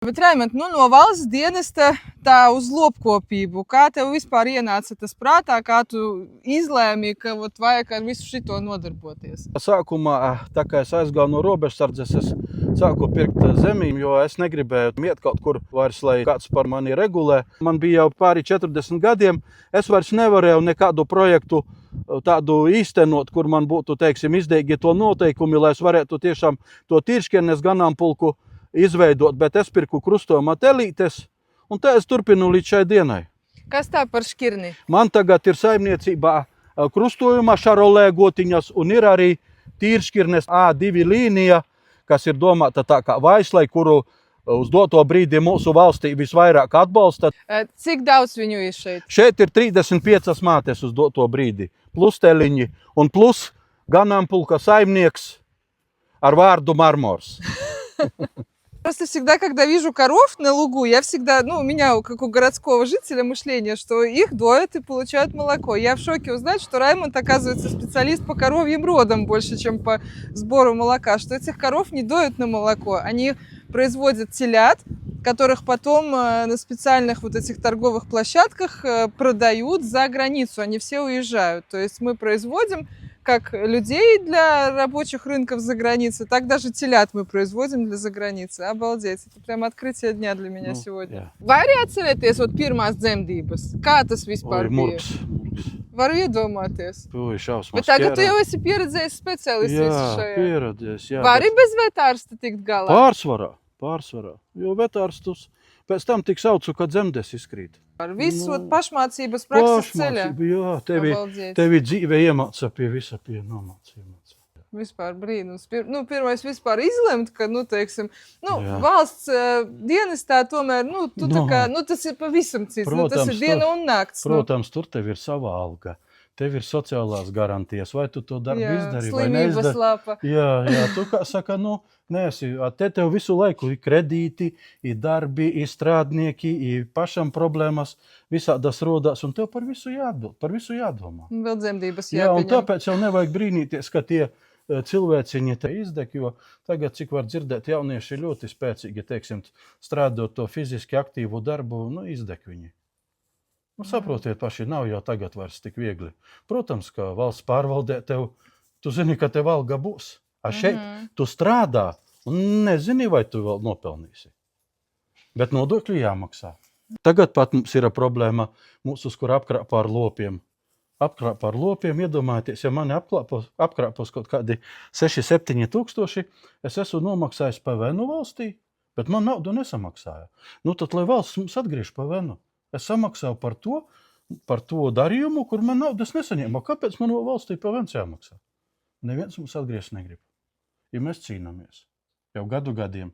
Bet, Raimond, no valsts dienesta tā uz lopkopību, kā tev vispār ienāca tas prātā, kā tu izlēmi, ka vajag ar visu šito nodarboties? Sākumā, tā kā es aizgāju no robežsardzes, es sāku pirkt zemi, jo es negribēju iet kaut kur vairs, lai kāds par mani regulē. Man bija jau pāri 40 gadiem, es vairs nevarēju nekādu projektu tādu īstenot, kur man būtu, teiksim, izdevīgi to noteikumi, lai es varētu tiešām to tīršķirnes ganāmpulku izveidot, bet es pirku krustojuma telītes, un tā es turpinu līdz šai dienai. Kas tā par šķirni? Man tagad ir saimniecībā krustojuma šarolē gotiņas, un ir arī tīršķirnes A2 līnija, kas ir domāta tā kā vaislai, kuru uz doto brīdi mūsu valstī visvairāk atbalsta. Cik daudz viņu ir šeit? Šeit ir 35 mātes uz doto brīdi, plus teliņi, un plus ganāmpulka saimnieks ar vārdu Marmors. Просто всегда, когда вижу коров на лугу, я всегда, у меня, как у городского жителя, мышление, что их доят и получают молоко. Я в шоке узнать, что Раймонд, оказывается, специалист по коровьим родам больше, чем по сбору молока, что этих коров не доят на молоко. Они производят телят, которых потом на специальных этих торговых площадках продают за границу. Они все уезжают. То есть мы производим как людей для рабочих рынков за границей, так даже телят мы производим для заграницы. Обалдеть. Это прям открытие дня для меня сегодня. Vai arī atcerieties pirmās dzemdības? Kā tas vispār bija? Murgs. Varu iedomāties. Šausmas. Bet tagad tu jau esi pieredzējis speciālists visu šajā. Jā, pieredzējis. Vari bez vetārsta tikt galā? Pārsvarā. Jo vetārstus pēc tam tik saucu, kad dzemdes izkrīt. Ar visu pašmācības prakses ceļā. Jā, tevi dzīve iemāca pie visa pie nomāca. Vispār brīnums. Pirmais vispār izlemt, ka, teiksim, valsts dienestā tomēr, tas ir pavisam cits. Tas ir diena un nakts. Protams, tur tev ir sava alga. Tev ir sociālās garantijas, vai tu to darbu izdari, vai slimības neizdari. lapa. Jā, tu kā saka, neesi, tev visu laiku ir kredīti, ir darbi, ir strādnieki, ir pašam problēmas, visādas rodās, un tev par visu jādomā. Vēl dzemdības jāpieņem. Jā, un tāpēc jau nevajag brīnīties, ka tie cilvēciņi te izdeg, jo tagad, cik var dzirdēt, jaunieši ir ļoti spēcīgi, teiksim, strādot to fiziski aktīvu darbu, izdeg viņi. Saprotiet paši, nav jau tagad vairs tik viegli. Protams, ka valsts pārvaldē tev, tu zini, ka tev alga būs. A šeit tu strādā un nezini, vai tu vēl nopelnīsi. Bet nodokļi jāmaksā. Tagad pat mums ir problēma mūsus, kur apkrāpā ar lopiem. Apkrāpā ar lopiem, iedomājieties, ja mani apkrāpos kaut kādi 6-7 tūkstoši, es esmu nomaksājis PVN valstī, bet man naudu nesamaksāja. Tad, lai valsts mums atgriež PVN. Es samaksāju par to darījumu, kur man naudas nesaņēma. Kāpēc man valstī PVN jāmaksā? Neviens mums atgriezt negrib. Ja mēs cīnāmies jau gadiem.